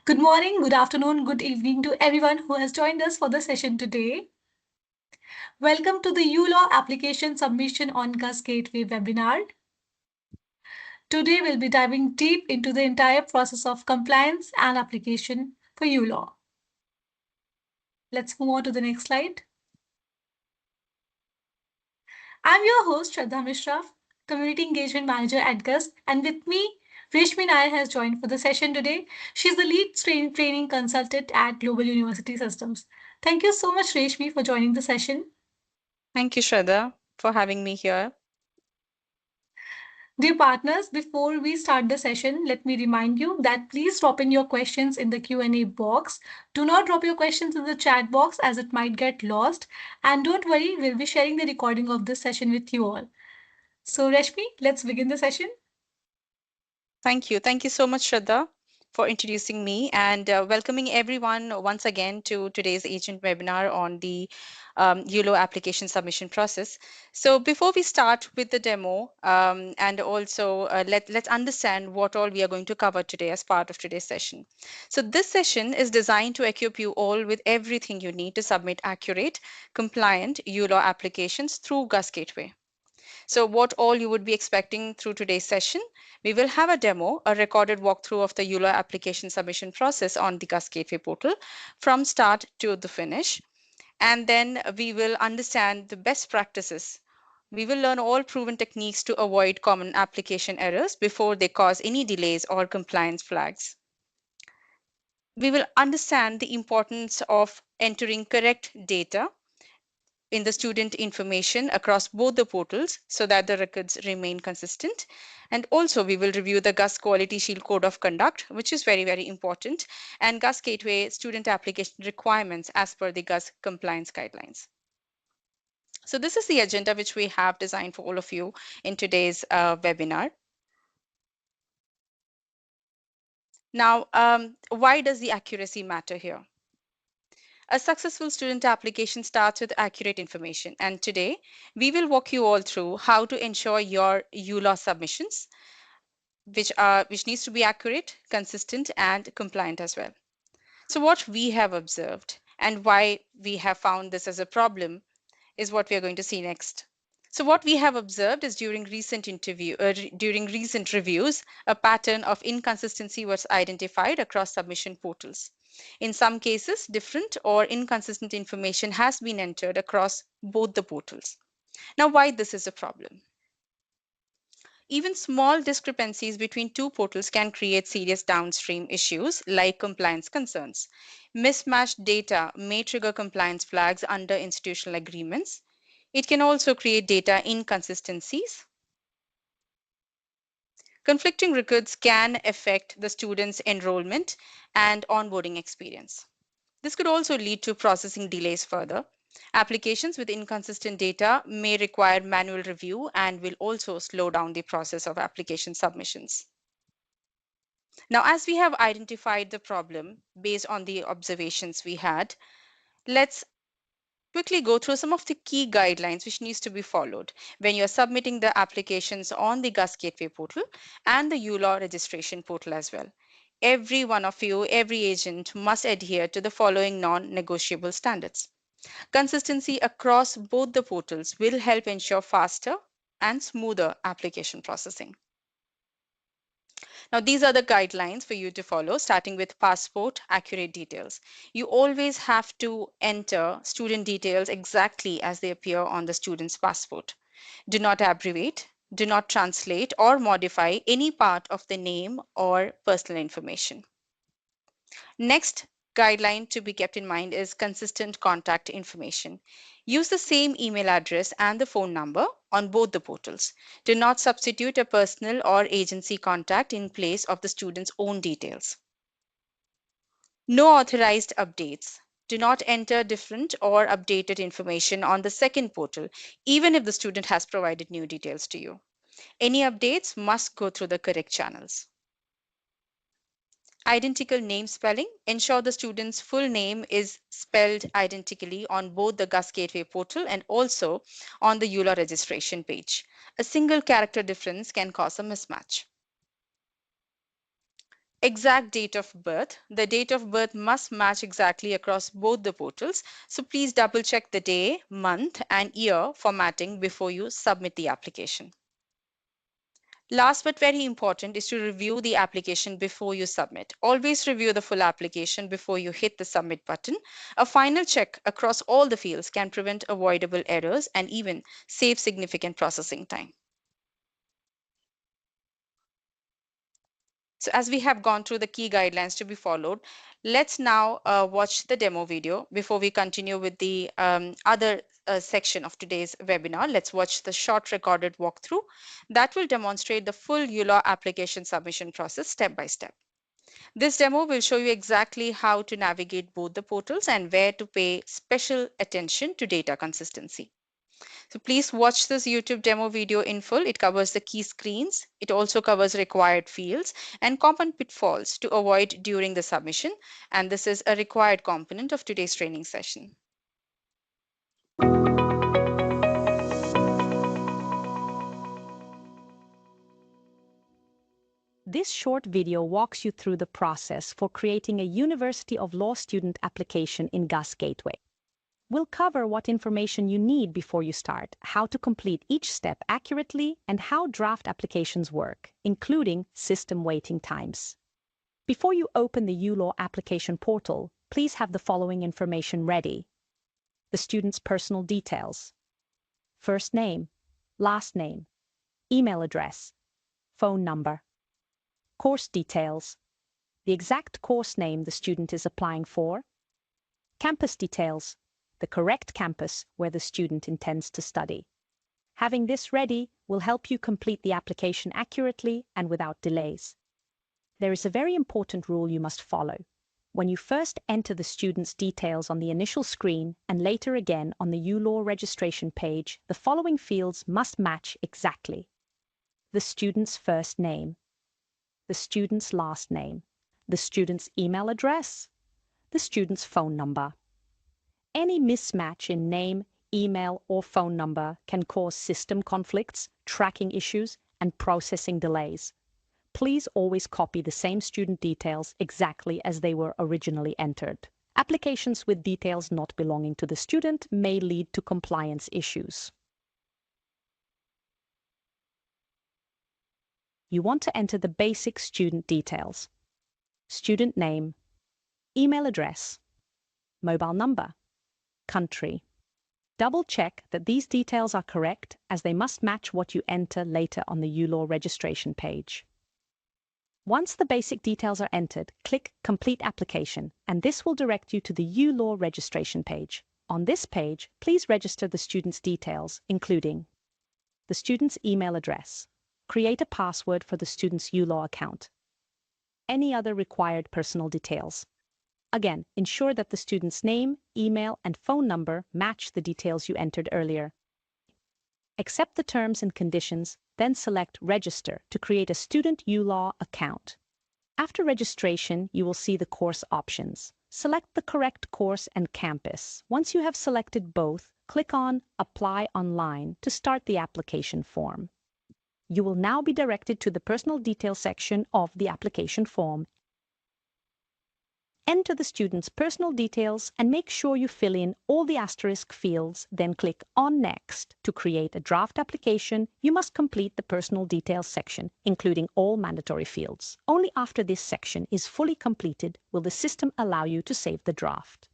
Good morning, good afternoon, good evening to everyone who has joined us for the session today. Welcome to the ULaw application submission on Gus Gateway webinar. Today we'll be diving deep into the entire process of compliance and application for ULaw. Let's move on to the next slide. I'm your host, Shraddha Mishra, Community Engagement Manager at Gus, and with me, Reshmi Nair has joined for the session today. She's the lead training consultant at Global University Systems. Thank you so much, Reshmi, for joining the session. Thank you, Shraddha, for having me here. Dear partners, before we start the session, let me remind you that please drop in your questions in the Q&A box. Do not drop your questions in the chat box as it might get lost. And don't worry, we'll be sharing the recording of this session with you all. So Reshmi, let's begin the session. Thank you. Thank you so much, Shraddha, for introducing me and welcoming everyone once again to today's agent webinar on the ULaw application submission process. So before we start with the demo and also let's understand what all we are going to cover today as part of today's session. So this session is designed to equip you all with everything you need to submit accurate, compliant ULaw applications through Gus Gateway. So what all you would be expecting through today's session, we will have a demo, a recorded walkthrough of the ULaw application submission process on the Gus Gateway portal from start to the finish. And then we will understand the best practices. We will learn all proven techniques to avoid common application errors before they cause any delays or compliance flags. We will understand the importance of entering correct data in the student information across both the portals so that the records remain consistent. And also we will review the Gus Quality Shield Code of Conduct, which is very, very important, and Gus Gateway student application requirements as per the Gus compliance guidelines. So this is the agenda which we have designed for all of you in today's webinar. Now, why does the accuracy matter here? A successful student application starts with accurate information, and today we will walk you all through how to ensure your ULaw submissions, which needs to be accurate, consistent, and compliant as well. So what we have observed and why we have found this as a problem is what we are going to see next. So what we have observed is during recent reviews, a pattern of inconsistency was identified across submission portals. In some cases, different or inconsistent information has been entered across both the portals. Now, why this is a problem? Even small discrepancies between two portals can create serious downstream issues like compliance concerns. Mismatched data may trigger compliance flags under institutional agreements. It can also create data inconsistencies. Conflicting records can affect the student's enrollment and onboarding experience. This could also lead to processing delays further. Applications with inconsistent data may require manual review and will also slow down the process of application submissions. Now, as we have identified the problem based on the observations we had, let's quickly go through some of the key guidelines which needs to be followed when you're submitting the applications on the Gus Gateway portal and the ULaw registration portal as well. Every one of you, every agent must adhere to the following non-negotiable standards. Consistency across both the portals will help ensure faster and smoother application processing. Now, these are the guidelines for you to follow, starting with passport accurate details. You always have to enter student details exactly as they appear on the student's passport. Do not abbreviate, do not translate or modify any part of the name or personal information. Next guideline to be kept in mind is consistent contact information. Use the same email address and the phone number on both the portals. Do not substitute a personal or agency contact in place of the student's own details. No authorized updates. Do not enter different or updated information on the second portal, even if the student has provided new details to you. Any updates must go through the correct channels. Identical name spelling. Ensure the student's full name is spelled identically on both the Gus Gateway portal and also on the ULaw registration page. A single character difference can cause a mismatch. Exact date of birth. The date of birth must match exactly across both the portals. So please double check the day, month, and year formatting before you submit the application. Last but very important is to review the application before you submit. Always review the full application before you hit the submit button. A final check across all the fields can prevent avoidable errors and even save significant processing time. So as we have gone through the key guidelines to be followed, let's now watch the demo video before we continue with the other section of today's webinar. Let's watch the short recorded walkthrough that will demonstrate the full ULaw application submission process step by step. This demo will show you exactly how to navigate both the portals and where to pay special attention to data consistency. So please watch this YouTube demo video in full. It covers the key screens. It also covers required fields and common pitfalls to avoid during the submission. And this is a required component of today's training session. This short video walks you through the process for creating a University of Law student application in GUS Gateway. We'll cover what information you need before you start, how to complete each step accurately, and how draft applications work, including system waiting times. Before you open the ULaw application portal, please have the following information ready: the student's personal details, first name, last name, email address, phone number, course details, the exact course name the student is applying for, campus details, the correct campus where the student intends to study. Having this ready will help you complete the application accurately and without delays. There is a very important rule you must follow. When you first enter the student's details on the initial screen and later again on the ULaw registration page, the following fields must match exactly: the student's first name, the student's last name, the student's email address, the student's phone number. Any mismatch in name, email, or phone number can cause system conflicts, tracking issues, and processing delays. Please always copy the same student details exactly as they were originally entered. Applications with details not belonging to the student may lead to compliance issues. You want to enter the basic student details: student name, email address, mobile number, country. Double check that these details are correct, as they must match what you enter later on the ULaw registration page. Once the basic details are entered, click Complete Application, and this will direct you to the ULaw registration page. On this page, please register the student's details, including the student's email address. Create a password for the student's ULaw account. Any other required personal details. Again, ensure that the student's name, email, and phone number match the details you entered earlier. Accept the terms and conditions, then select Register to create a student ULaw account. After registration, you will see the course options. Select the correct course and campus. Once you have selected both, click on Apply Online to start the application form. You will now be directed to the personal details section of the application form. Enter the student's personal details and make sure you fill in all the asterisk fields, then click on Next. To create a draft application, you must complete the personal details section, including all mandatory fields. Only after this section is fully completed will the system allow you to save the draft.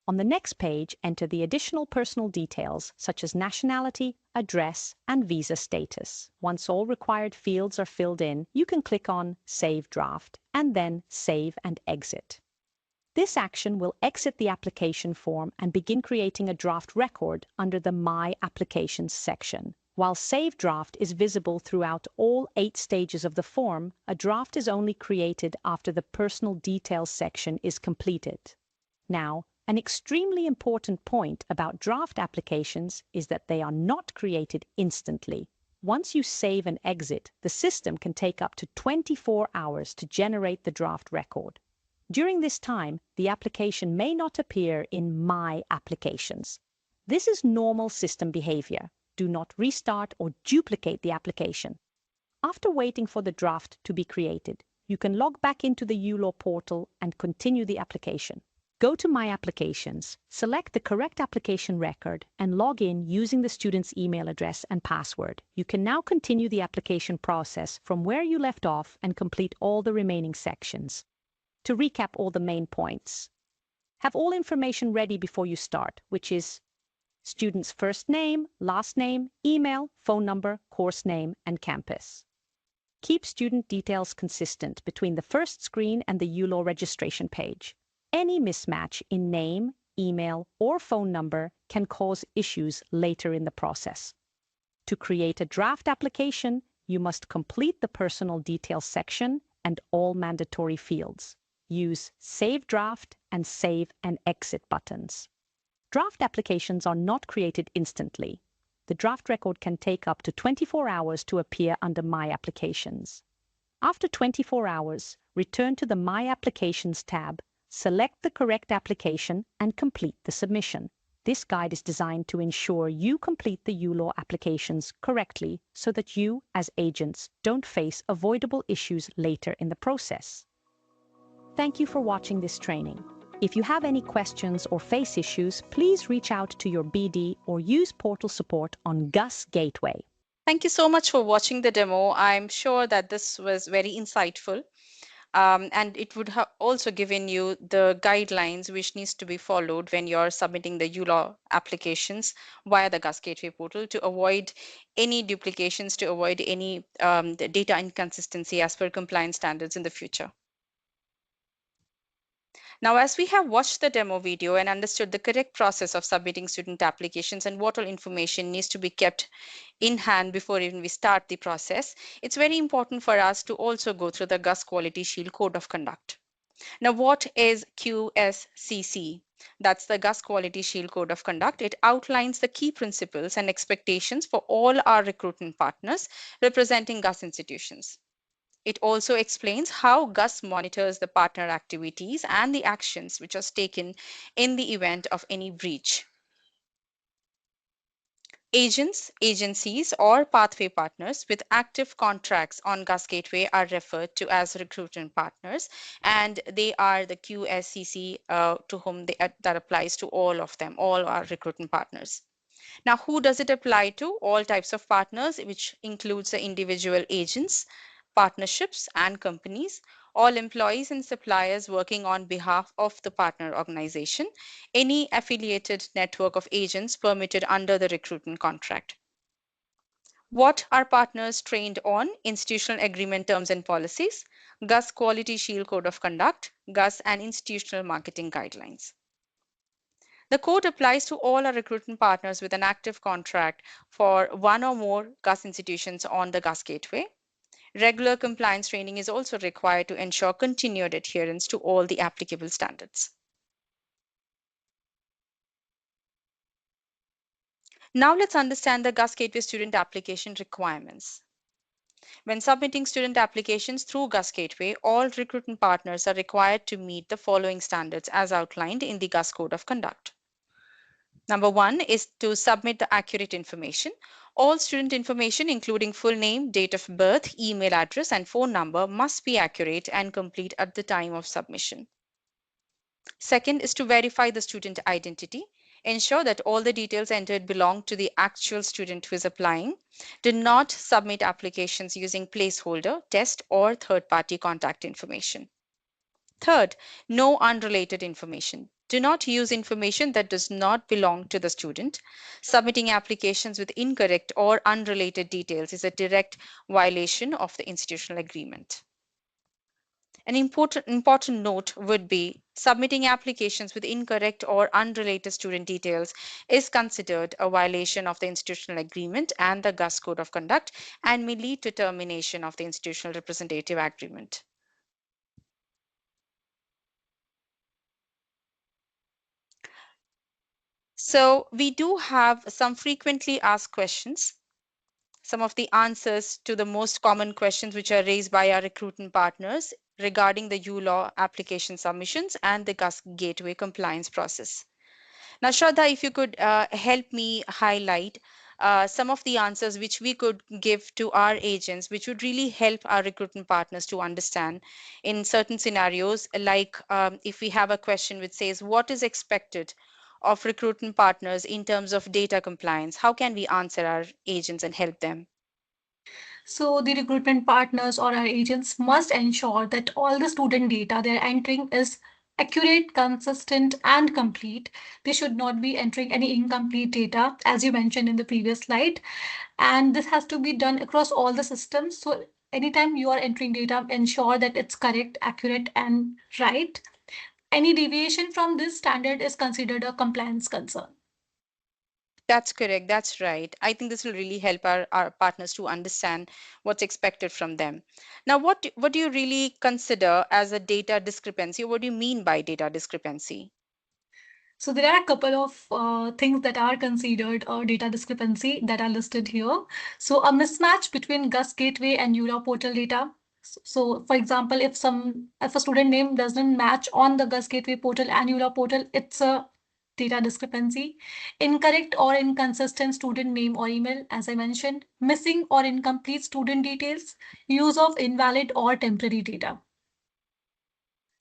On the next page, enter the additional personal details such as nationality, address, and visa status. Once all required fields are filled in, you can click on Save Draft and then Save and Exit. This action will exit the application form and begin creating a draft record under the My Applications section. While Save Draft is visible throughout all 8 stages of the form, a draft is only created after the personal details section is completed. Now, an extremely important point about draft applications is that they are not created instantly. Once you save and exit, the system can take up to 24 hours to generate the draft record. During this time, the application may not appear in My Applications. This is normal system behavior. Do not restart or duplicate the application. After waiting for the draft to be created, you can log back into the ULaw portal and continue the application. Go to My Applications, select the correct application record, and log in using the student's email address and password. You can now continue the application process from where you left off and complete all the remaining sections. To recap all the main points, have all information ready before you start, which is student's first name, last name, email, phone number, course name, and campus. Keep student details consistent between the first screen and the ULaw registration page. Any mismatch in name, email, or phone number can cause issues later in the process. To create a draft application, you must complete the personal details section and all mandatory fields. Use Save Draft and Save and Exit buttons. Draft applications are not created instantly. The draft record can take up to 24 hours to appear under My Applications. After 24 hours, return to the My Applications tab, select the correct application, and complete the submission. This guide is designed to ensure you complete the ULaw applications correctly so that you, as agents, don't face avoidable issues later in the process. Thank you for watching this training. If you have any questions or face issues, please reach out to your BD or use portal support on Gus Gateway. Thank you so much for watching the demo. I'm sure that this was very insightful. And it would have also given you the guidelines which needs to be followed when you're submitting the ULaw applications via the Gus Gateway portal to avoid any duplications, to avoid any the data inconsistency as per compliance standards in the future. Now, as we have watched the demo video and understood the correct process of submitting student applications and what all information needs to be kept in hand before even we start the process, it's very important for us to also go through the Gus Quality Shield Code of Conduct. Now, what is QSCC? That's the Gus Quality Shield Code of Conduct. It outlines the key principles and expectations for all our recruitment partners representing Gus institutions. It also explains how Gus monitors the partner activities and the actions which are taken in the event of any breach. Agents, agencies, or pathway partners with active contracts on Gus Gateway are referred to as recruitment partners, and they are the QSCC to whom that applies to all of them, all our recruitment partners. Now, who does it apply to? All types of partners, which includes the individual agents, partnerships, and companies, all employees and suppliers working on behalf of the partner organization, any affiliated network of agents permitted under the recruitment contract. What are partners trained on? Institutional agreement terms and policies, Gus Quality Shield Code of Conduct, Gus and institutional marketing guidelines. The code applies to all our recruitment partners with an active contract for one or more Gus institutions on the Gus Gateway. Regular compliance training is also required to ensure continued adherence to all the applicable standards. Now let's understand the Gus Gateway student application requirements. When submitting student applications through Gus Gateway, all recruitment partners are required to meet the following standards as outlined in the Gus Code of Conduct. Number one is to submit the accurate information. All student information, including full name, date of birth, email address, and phone number, must be accurate and complete at the time of submission. Second is to verify the student identity. Ensure that all the details entered belong to the actual student who is applying. Do not submit applications using placeholder, test, or third-party contact information. Third, no unrelated information. Do not use information that does not belong to the student. Submitting applications with incorrect or unrelated details is a direct violation of the institutional agreement. An important note would be submitting applications with incorrect or unrelated student details is considered a violation of the institutional agreement and the Gus Code of Conduct and may lead to termination of the institutional representative agreement. So we do have some frequently asked questions, some of the answers to the most common questions which are raised by our recruitment partners regarding the ULaw application submissions and the Gus Gateway compliance process. Now, Shraddha, if you could help me highlight some of the answers which we could give to our agents, which would really help our recruitment partners to understand in certain scenarios, like if we have a question which says, what is expected of recruitment partners in terms of data compliance? How can we answer our agents and help them? So the recruitment partners or our agents must ensure that all the student data they're entering is accurate, consistent, and complete. They should not be entering any incomplete data, as you mentioned in the previous slide. And this has to be done across all the systems. So anytime you are entering data, ensure that it's correct, accurate, and right. Any deviation from this standard is considered a compliance concern. That's correct. That's right. I think this will really help our partners to understand what's expected from them. Now, what do you really consider as a data discrepancy? What do you mean by data discrepancy? So there are a couple of things that are considered data discrepancy that are listed here. So a mismatch between Gus Gateway and ULaw portal data. So for example, if a student name doesn't match on the Gus Gateway portal and ULaw portal, it's a data discrepancy. Incorrect or inconsistent student name or email, as I mentioned. Missing or incomplete student details. Use of invalid or temporary data.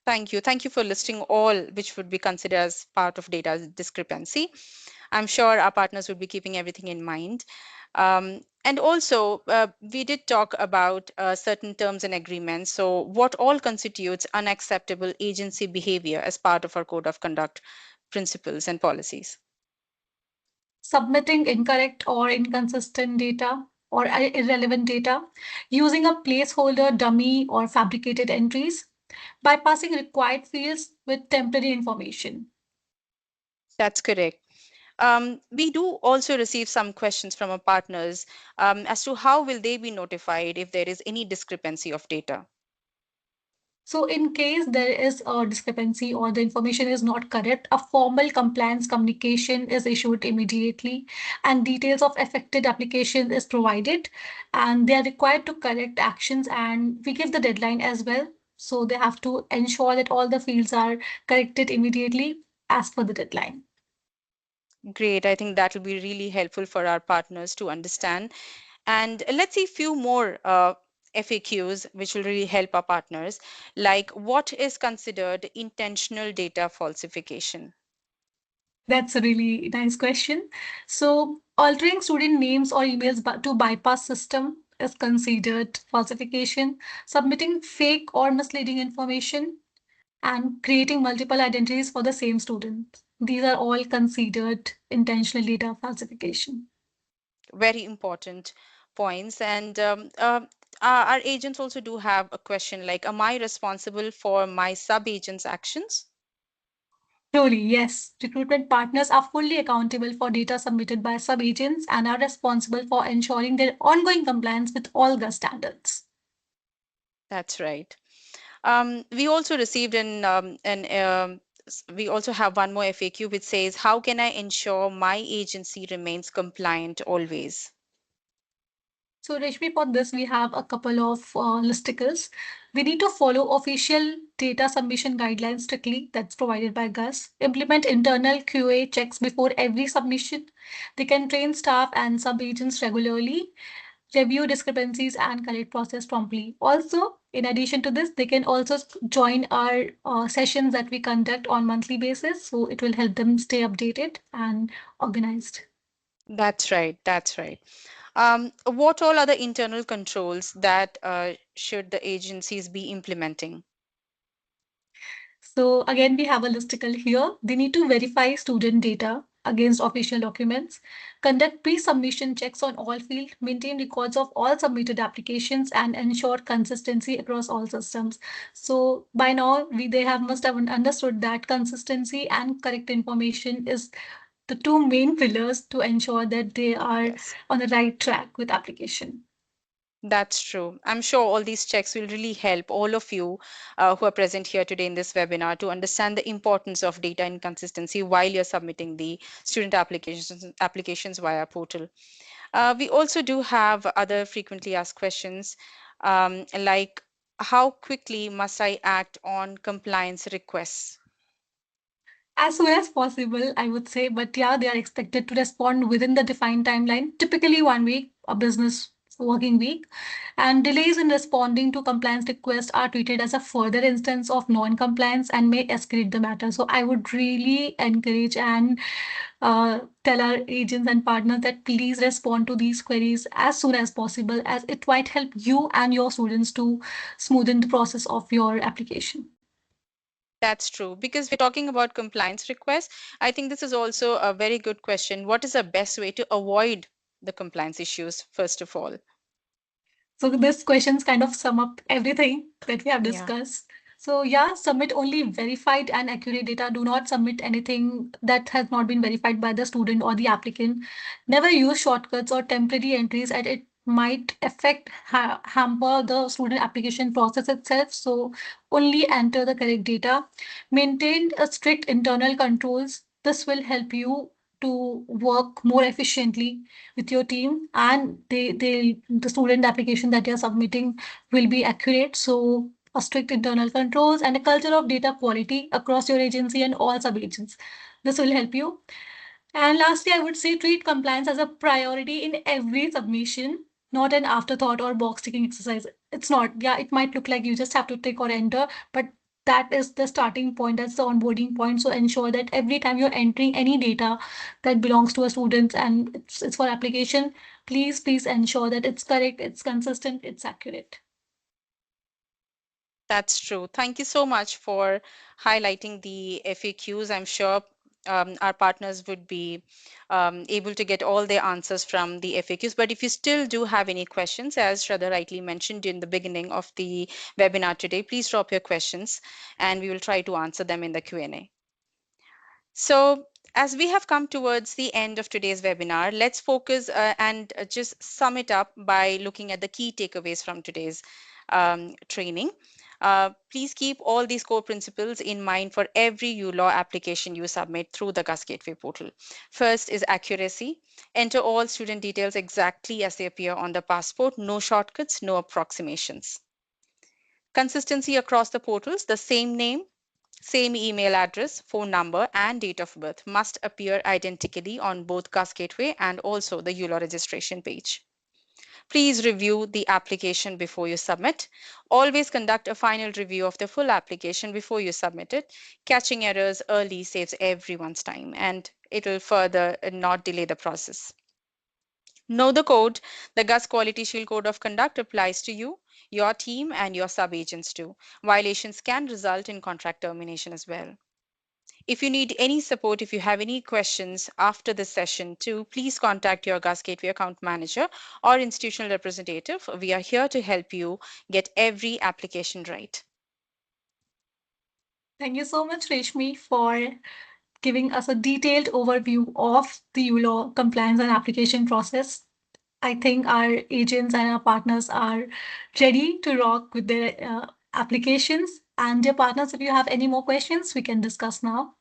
Thank you. Thank you for listing all which would be considered as part of data discrepancy. I'm sure our partners would be keeping everything in mind. And also, we did talk about certain terms and agreements. So, what all constitutes unacceptable agency behavior as part of our code of conduct principles and policies? Submitting incorrect or inconsistent data or irrelevant data, using a placeholder dummy or fabricated entries, bypassing required fields with temporary information. That's correct. We do also receive some questions from our partners as to how will they be notified if there is any discrepancy of data. So, in case there is a discrepancy or the information is not correct, a formal compliance communication is issued immediately, and details of affected application is provided, and they are required to correct actions, and we give the deadline as well. So, they have to ensure that all the fields are corrected immediately as per the deadline. Great. I think that will be really helpful for our partners to understand. And let's see a few more FAQs which will really help our partners, like what is considered intentional data falsification? That's a really nice question. So, altering student names or emails to bypass system is considered falsification. Submitting fake or misleading information and creating multiple identities for the same student. These are all considered intentional data falsification. Very important points. And our agents also do have a question like, am I responsible for my sub agents' actions? Truly, yes. Recruitment partners are fully accountable for data submitted by sub-agents and are responsible for ensuring their ongoing compliance with all GUS standards. That's right. We also received we also have one more FAQ which says, how can I ensure my agency remains compliant always? So, Reshmi, for this, we have a couple of listicles. We need to follow official data submission guidelines strictly, that's provided by GUS. Implement internal QA checks before every submission. They can train staff and sub agents regularly, review discrepancies, and correct process promptly. Also, in addition to this, they can also join our sessions that we conduct on monthly basis. So, it will help them stay updated and organized. That's right. That's right. What all other internal controls that should the agencies be implementing? So again, we have a listicle here. They need to verify student data against official documents, conduct pre-submission checks on all fields, maintain records of all submitted applications, and ensure consistency across all systems. So by now, they have must have understood that consistency and correct information is the two main pillars to ensure that they are Yes. on the right track with application. That's true. I'm sure all these checks will really help all of you who are present here today in this webinar to understand the importance of data inconsistency while you're submitting the student applications via portal. We also do have other frequently asked questions like how quickly must I act on compliance requests? As soon as possible, I would say. But yeah, they are expected to respond within the defined timeline, typically 1 week, a business working week. And delays in responding to compliance requests are treated as a further instance of non compliance and may escalate the matter. So I would really encourage and tell our agents and partners that please respond to these queries as soon as possible, as it might help you and your students to smoothen the process of your application. That's true. Because we're talking about compliance requests, I think this is also a very good question. What is the best way to avoid the compliance issues, first of all? So this questions kind of sum up everything that we have Yeah. discussed. So yeah, submit only verified and accurate data. Do not submit anything that has not been verified by the student or the applicant. Never use shortcuts or temporary entries, and it might affect hamper the student application process itself. So only enter the correct data. Maintain a strict internal controls. This will help you to work more efficiently with your team, and the student application that you're submitting will be accurate. So a strict internal controls and a culture of data quality across your agency and all sub agents, this will help you. And lastly, I would say treat compliance as a priority in every submission, not an afterthought or box ticking exercise. It's not. Yeah, it might look like you just have to tick or enter, but that is the starting point. That's the onboarding point. So ensure that every time you're entering any data that belongs to a student and it's for application, please ensure that it's correct, it's consistent, it's accurate. That's true. Thank you so much for highlighting the FAQs. I'm sure our partners would be able to get all their answers from the FAQs. But if you still do have any questions, as Shraddha rightly mentioned in the beginning of the webinar today, please drop your questions and we will try to answer them in the Q&A. So, as we have come towards the end of today's webinar, let's focus and just sum it up by looking at the key takeaways from today's training. Please keep all these core principles in mind for every ULaw application you submit through the GUS Gateway portal. First is accuracy. Enter all student details exactly as they appear on the passport. No shortcuts, no approximations. Consistency across the portals. The same name, same email address, phone number, and date of birth must appear identically on both GUS Gateway and also the ULaw registration page. Please review the application before you submit. Always conduct a final review of the full application before you submit it. Catching errors early saves everyone's time and it will further not delay the process. Know the code. The GUS Quality Shield Code of Conduct applies to you, your team, and your sub-agents too. Violations can result in contract termination as well. If you need any support, if you have any questions after this session too, please contact your GUS Gateway account manager or institutional representative. We are here to help you get every application right. Thank you so much, Reshmi, for giving us a detailed overview of the ULaw compliance and application process. I think our agents and our partners are ready to rock with their applications. And dear partners, if you have any more questions, we can discuss now.